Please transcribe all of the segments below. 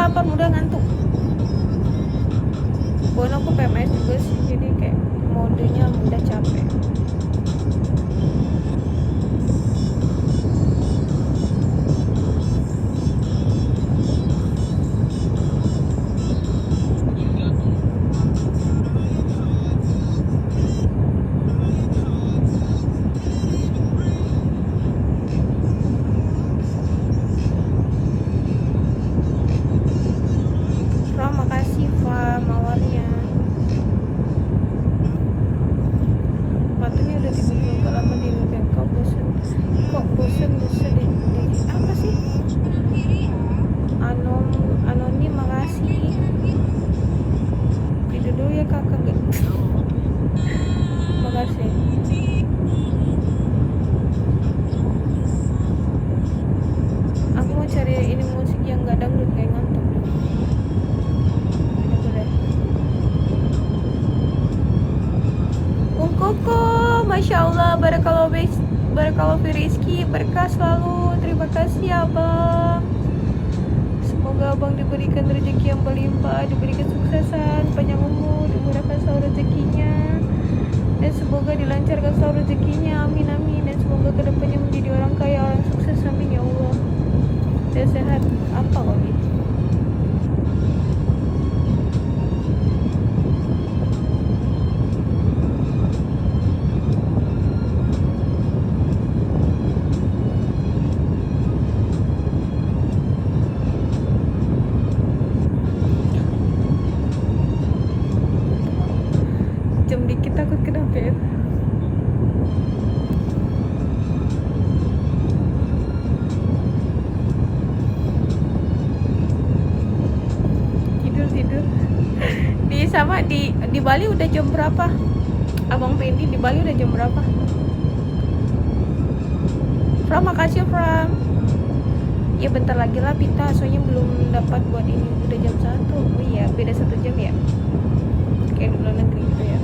lapar, udah ngantuk. Pokoknya aku PMS juga sih, jadi kayak modenya udah capek. Makasih Fa mawarnya. Batunya udah tidur juga lama di weekend. Kok bosen di apa sih? Anonim makasih. Tidur dulu ya kakak gak? Makasih. Aku mau cari ini musik yang gak dangdut kayak ngantuk. Koko, Masya Allah, barakallahu fi rizki, berkah selalu. Terima kasih abang. Semoga abang diberikan rezeki yang berlimpah, diberikan suksesan, panjang umur, dimurahkan selalu rezekinya, dan semoga dilancarkan selalu rezekinya, amin amin. Dan semoga kedepannya menjadi orang kaya, orang sukses, amin ya Allah. Dan sehat apa lagi? Jam dikit takut kenapa ya? Tidur di Bali udah jam berapa? Abang Pendi di Bali udah jam berapa? From, makasih From. Ya bentar lagi lah Pita, soalnya belum dapat buat ini. Udah jam 1. Oh iya, beda 1 jam ya. Kayak di luar negeri gitu ya.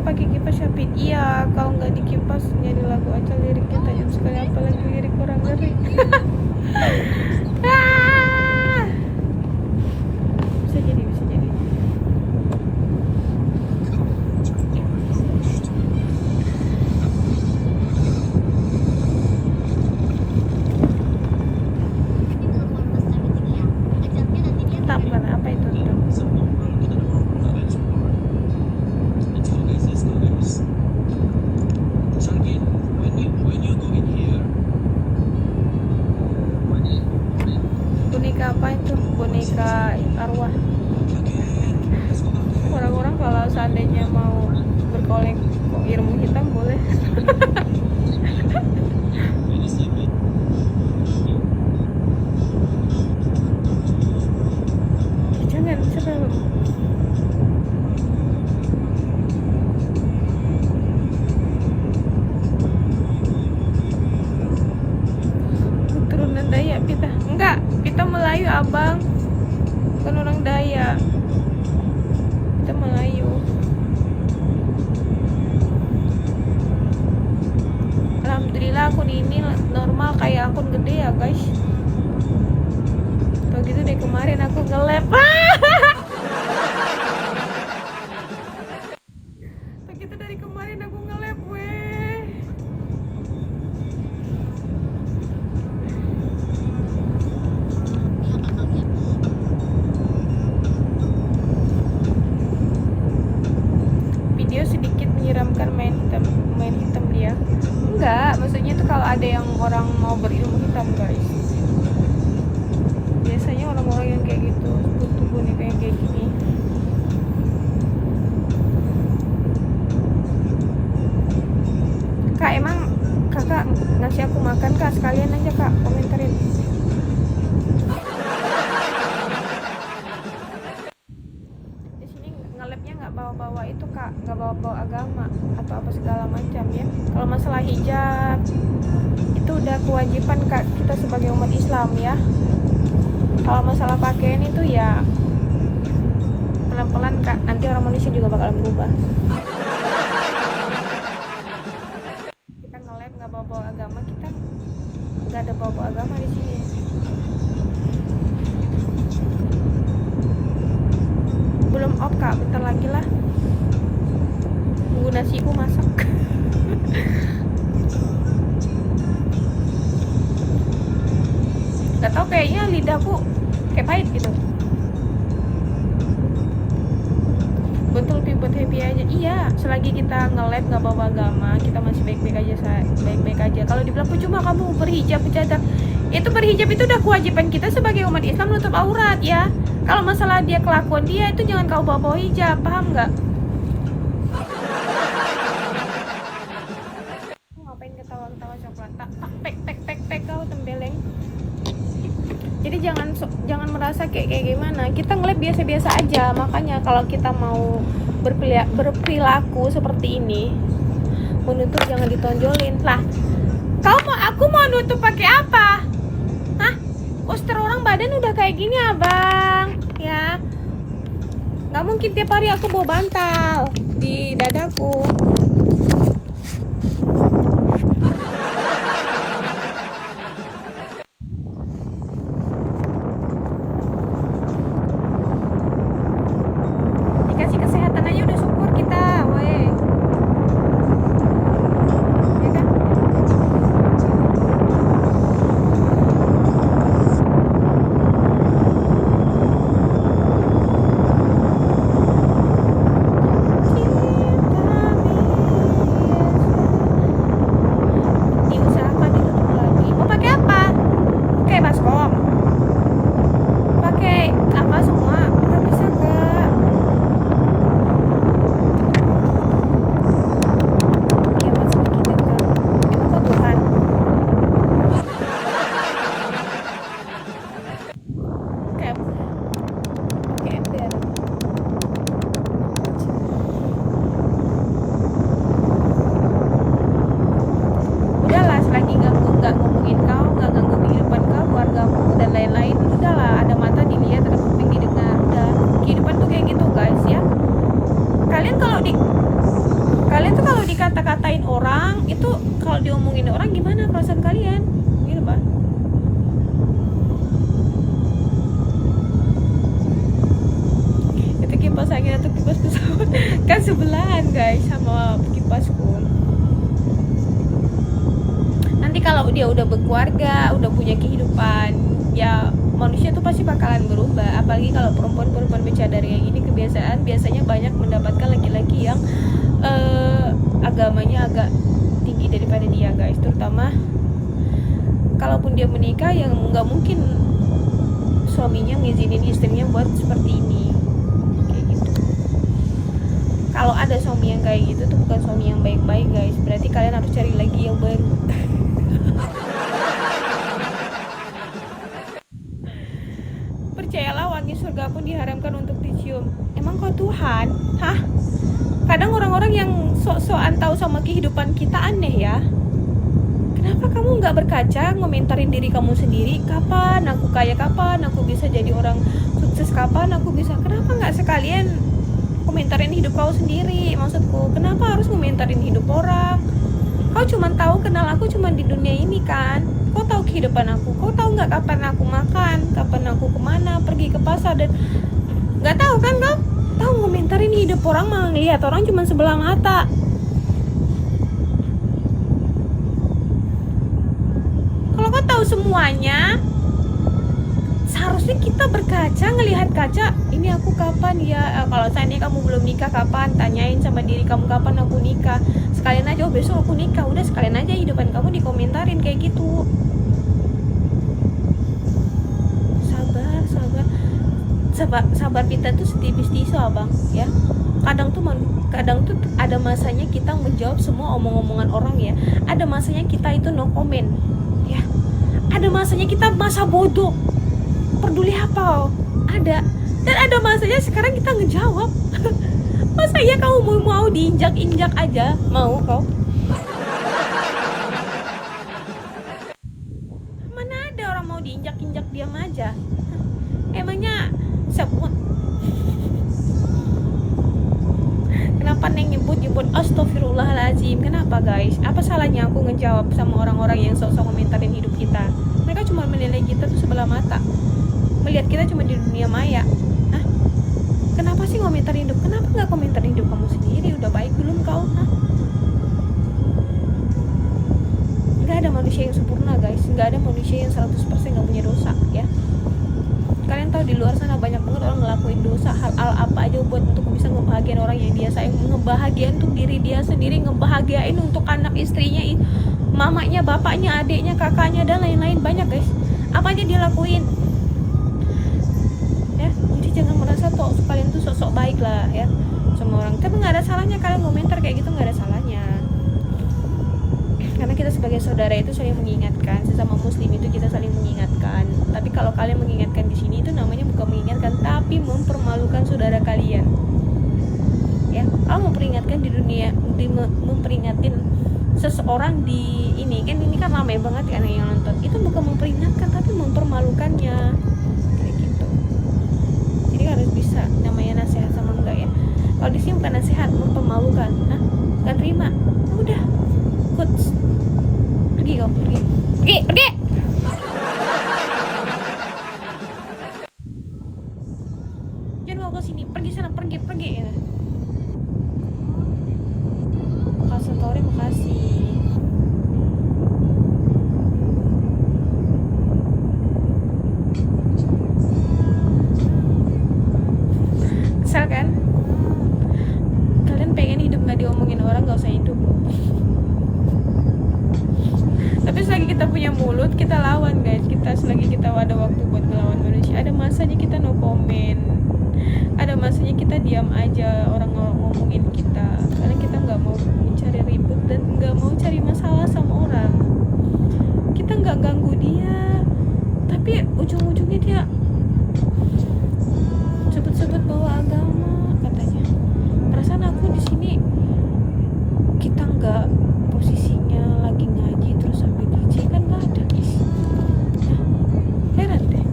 Pakai kipas Syapit. Iya, kalau nggak di kipas nyari lagu aja liriknya tajam sekali, apalagi lirik orang ngeri. Bisa jadi tetap karena apa itu tetap. Boneka apa itu? Boneka arwah. Orang-orang kalau seandainya mau berkolek ilmu hitam boleh. Jangan serem. Keturunan Dayak Pita? Enggak, Pita Melayu abang, bukan orang Dayak. Kita Melayu. Alhamdulillah akun ini normal kayak akun gede ya guys. Kalau gitu deh kemarin aku nge-lab. Begitu dari kemarin aku nge-lab weh. Video sedikit menyeramkan, main hitam dia. ya. Enggak, maksudnya tuh kalau ada yang orang mau berilmu hitam guys, biasanya orang-orang yang kayak gitu butuh boneka yang kayak gini. Kak, emang kakak ngasih aku makan kak, sekalian aja kak komentarin. Di sini nge-labnya nggak bawa-bawa itu kak, nggak bawa-bawa agama atau apa segala macam ya. Kalau masalah hijab itu udah kewajiban kak kita sebagai umat Islam ya. Kalau masalah pakaian itu ya pelan-pelan kak, nanti orang Malaysia juga bakalan berubah. Kita nge-lab nggak bawa-bawa agama, kita nggak ada bawa-bawa agama di sini. Belum off kak, bentar lagi lah. Tunggu nasiku masak. Gak tau, kayaknya lidahku kayak pahit gitu. Betul, buat happy aja. Iya, selagi kita nge-lab nggak bawa agama, kita masih baik-baik aja, baik-baik aja. Kalau dibilang cuma kamu berhijab bercadar, itu berhijab itu udah kewajiban kita sebagai umat Islam nutup aurat ya. Kalau masalah dia kelakuan dia itu jangan kau bawa hijab, paham nggak? Ngapain ketawa-ketawa coklat? Tak pek kau tembeleng. Jadi jangan merasa kayak gimana. Kita ngeliat biasa-biasa aja. Makanya kalau kita mau berperilaku seperti ini, menutup jangan ditonjolin. Lah, aku mau nutup pakai apa? Hah? Poster orang badan udah kayak gini abang, ya. Gak mungkin tiap hari aku bawa bantal di dadaku. Dikasih kesehatan aja udah syukur kita, weh. Ya kan? Diusahakan ditutup lagi. Mau pakai apa? Pakai baskom? Pakai apa semua? Nggak bisa kak. Kiamat sama kita kak. Emang kau Tuhan? Kayak pakai ember. Udahlah, selagi nggak ngomongin kau, nggak ganggu kehidupan kau, keluargamu dan lain-lain, udahlah, ada mata dilihat, ada kuping didengar. Udah, kehidupan tuh kayak gitu guys ya. Kalian tuh kalau dikata-katain orang itu, kalau diomongin orang gimana perasaan kalian gitu pak? Itu kipas angin atau kipas pesawat kan sebelahan guys sama kipasku. Nanti kalau dia udah berkeluarga, udah punya kehidupan, ya manusia tuh pasti bakalan berubah. Apalagi kalau perempuan bercadar kayak gini, biasanya banyak mendapatkan laki-laki yang agamanya agak tinggi daripada dia guys. Terutama kalaupun dia menikah, yang nggak mungkin suaminya ngizinin istrinya buat seperti ini kayak gitu. Kalau ada suami yang kayak gitu tuh bukan suami yang baik-baik guys, berarti kalian harus cari lagi yang baru. Percayalah, wangi surga pun diharamkan untuk dicium. Emang kau Tuhan? Hah? Kadang orang-orang yang sok-sokan tahu sama kehidupan kita aneh ya. Kenapa kamu nggak berkaca, ngomentarin diri kamu sendiri? Kapan aku kaya? Kapan aku bisa jadi orang sukses? Kapan aku bisa? Kenapa nggak sekalian komentarin hidup kau sendiri? Maksudku, kenapa harus komentarin hidup orang? Kau cuma tahu kenal aku cuma di dunia ini kan? Kau tahu kehidupan aku? Kau tahu nggak kapan aku makan? Kapan aku kemana? Pergi ke pasar dan nggak tahu kan kau? Tahu ngomentarin hidup orang, malah ngelihat orang cuma sebelah mata. Kalau kau tahu semuanya, Harusnya kita berkaca, ngelihat kaca, ini aku kapan ya, kalau seandainya kamu belum nikah kapan, tanyain sama diri kamu kapan aku nikah. Sekalian aja, oh besok aku nikah, udah sekalian aja hidupan kamu dikomentarin kayak gitu. Sabar kita tuh setipis tisu abang ya. Kadang tuh ada masanya kita menjawab semua omong-omongan orang ya. Ada masanya kita itu no comment ya. Ada masanya kita masa bodoh, peduli apa ada. Dan ada masanya sekarang kita ngejawab. Masa ya kamu mau diinjak-injak aja, mau kau? Mana ada orang mau diinjak-injak diam aja. Emangnya sebut kenapa neng nyebut astagfirullahaladzim? Kenapa guys? Apa salahnya aku ngejawab sama orang-orang yang sok-sok komentarin hidup kita? Mereka cuma menilai kita tuh sebelah mata, melihat kita cuma di dunia maya. Hah? Kenapa sih komentarin hidup? Kenapa nggak komentarin hidup kamu sendiri? Udah baik belum kau? Hah? Nggak ada manusia yang sempurna guys. Nggak ada manusia yang 100% nggak punya dosa ya. Kalian tahu di luar sana banyak banget orang ngelakuin dosa, hal apa aja buat untuk bisa ngebahagiain orang yang dia sayang, ngebahagiain untuk diri dia sendiri, ngebahagiain untuk anak istrinya, mamanya, bapaknya, adiknya, kakaknya, dan lain-lain. Banyak guys, apa aja dia lakuin ya. Jadi jangan merasa toh kalian tuh sosok baik lah ya sama orang. Tapi nggak ada salahnya kalian komentar kayak gitu, nggak ada salahnya. Karena kita sebagai saudara itu saling mengingatkan, sesama muslim itu kita saling mengingatkan. Tapi kalau kalian mengingatkan di sini itu namanya bukan mengingatkan, tapi mempermalukan saudara kalian. Ya, kalau memperingatkan di dunia, memperingatin seseorang di ini kan ramai banget kan yang nonton. Itu bukan memperingatkan, tapi mempermalukannya. Kayak gitu. Jadi harus bisa namanya nasihat sama enggak ya. Kalau di sini bukan nasihat, mempermalukan. Nah, enggak terima. Nah, udah. Kuts. Pergi kau, pergi. Jangan bawa ke sini, pergi sana, pergi ya. Kasih makasih. Kesel kan? Kalian pengen hidup nggak diomongin orang, nggak usah hidup. Tapi selagi kita punya mulut, kita lawan guys. Selagi kita ada waktu buat ngelawan manusia, ada masanya kita no comment, ada masanya kita diam aja orang ngomongin kita, karena kita nggak mau mencari ribut dan nggak mau cari masalah sama orang. Kita nggak ganggu dia, tapi ujung-ujungnya dia sebut-sebut bawa agama katanya. Perasaan aku di sini kita nggak posisinya lagi ngaji terus sampai DJ kan nggak ada guys. Ya, heran deh.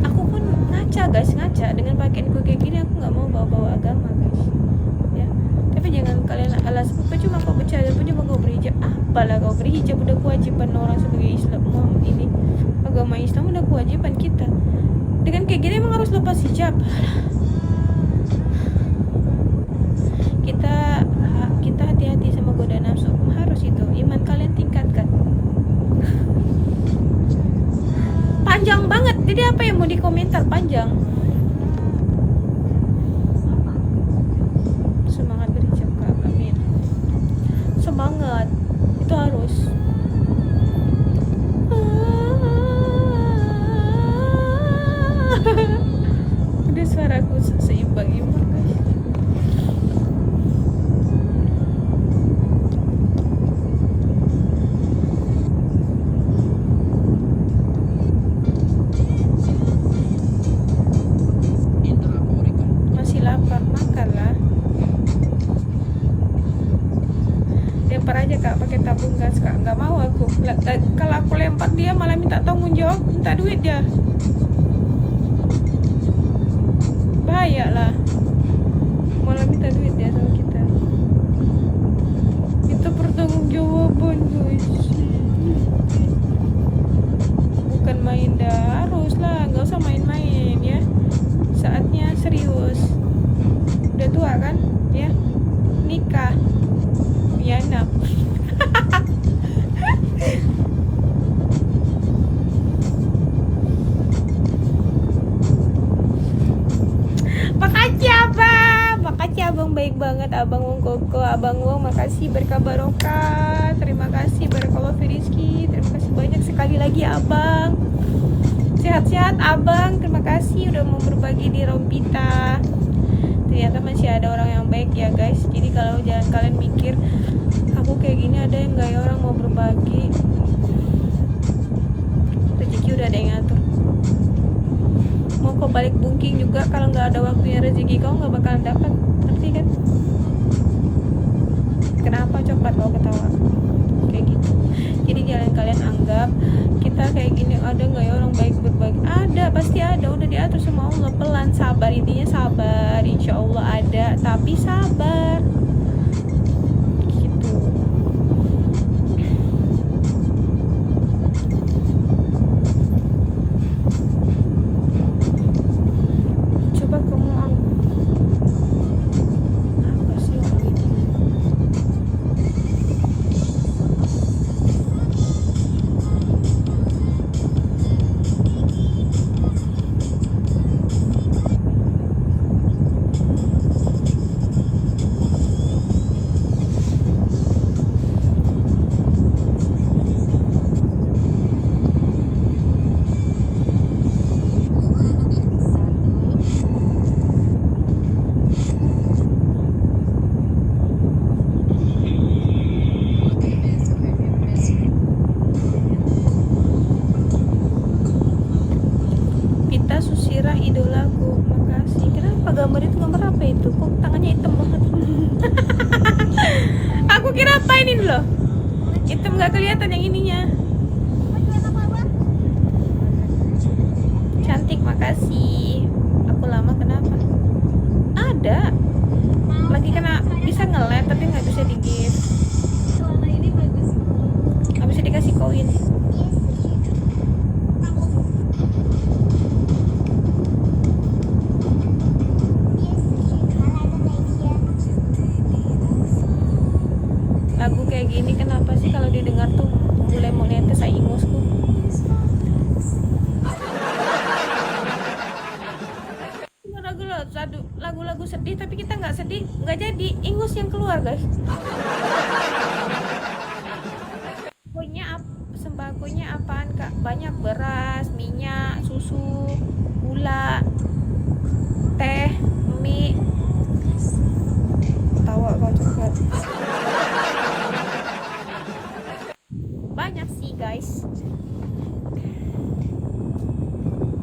Aku pun ngaca dengan pakaianku kayak gini. Aku nggak mau bawa agama guys. Ya, tapi jangan kalian alas cuma kau bercanda, cuma kau berhijab. Apalah kau berhijab, udah kewajiban orang sebagai Islam ini, agama Islam udah kewajiban kita. Dengan kayak gini emang harus lepas hijab. Kita hati-hati sama godaan nafsu, harus itu iman kalian tingkatkan. Panjang banget, jadi apa yang mau dikomentar panjang. Semangat berhijab Kak, amin. Semangat itu harus. Udah suaraku seimbang-imbang guys. Masih lapar, makanlah. Lempar aja Kak pakai tabung gas Kak. Nggak mau aku. Kalau aku lempar dia malah minta tanggung jawab, minta duit dia. Bahaya lah, malah minta duit ya sama kita. Itu pertanggungjawaban guys, bukan main dah. Harus lah, nggak usah main-main ya. Saatnya serius. Udah tua kan ya, nikah punya anak. banget Abang Wong Koko. Abang Wong makasih berkah barokah. Terima kasih Barakallahu fi rizki. Terima kasih banyak sekali lagi Abang. Sehat-sehat Abang. Terima kasih udah mau berbagi di Rompita. Ternyata masih ada orang yang baik ya guys. Jadi kalau jangan kalian mikir aku kayak gini ada yang gak ya orang mau berbagi. Rezeki udah ada yang ngatur. Mau kau balik bungking juga kalau nggak ada waktunya rezeki kau nggak bakalan dapat, ngerti kan? Kenapa coba kau ketawa kayak gitu? Jadi jangan kalian anggap kita kayak gini ada nggak ya orang baik berbagi. Ada, pasti ada, udah diatur sama Allah. Pelan, sabar, intinya sabar. Insya Allah ada, tapi sabar gitu. Coba kamu apa sih orang ini? Pita Susira idolaku, makasih. Kenapa gambar itu gambar apa itu? Kok tangannya hitam banget? Aku kira apa ini loh? Hitam nggak kelihatan yang ininya. Cantik, makasih. Aku lama kenapa? Ada. Lagi kena bisa nge-led tapi nggak bisa di-give. Nggak bisa dikasih koin. Lagu kayak gini kenapa sih kalau didengar tuh mulai mau netes ingusku. Lagu-lagu sedih tapi kita nggak sedih, nggak jadi ingus yang keluar guys. Sembakonya apaan kak? Banyak, beras, minyak, susu, gula, teh, mie. Tawa kau coklat. Banyak sih guys.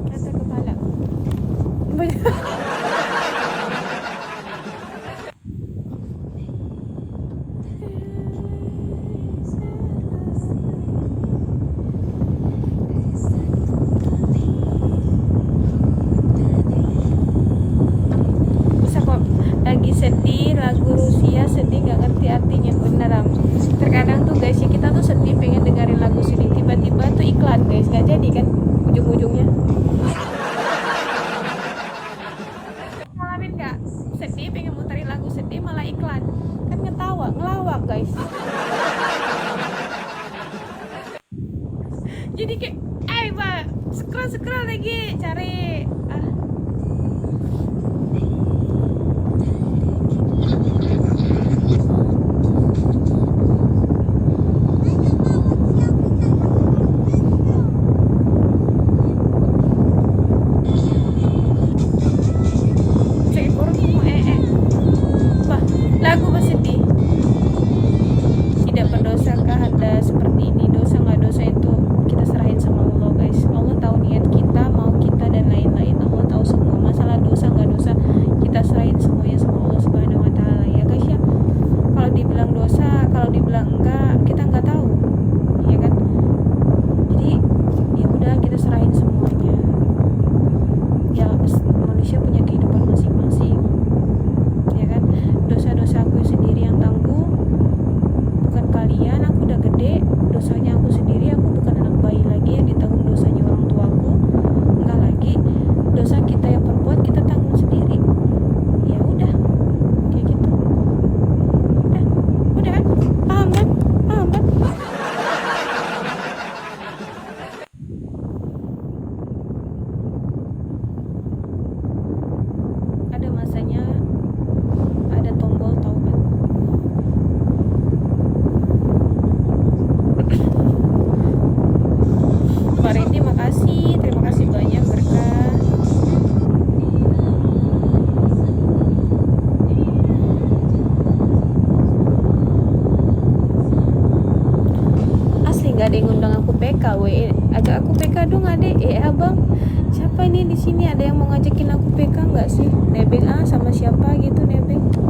Kata kepala banyak. Bisa kok lagi sedih lagu Rusia sedih nggak ngerti artinya. Beneran terkadang tuh guys ya kita tuh sedih pengen dengerin lagu sedih tiba-tiba tuh iklan guys, nggak jadi kan ujung-ujungnya. Ngalamin nggak? Sedih pengen muterin lagu sedih malah iklan kan, ngetawa ngelawak guys. Jadi kayak pak scroll lagi cari lagu bersedih. Tidak berdosakah Anda seperti ini? Dosa nggak dosa itu kita serahin sama Allah guys. Allah tahu niat kita, mau kita dan lain-lain. nggak ada yang ngundang aku PK, ajak aku PK dong adek. Abang, siapa ini di sini, ada yang mau ngajakin aku PK nggak sih? Nebeng sama siapa gitu nebeng.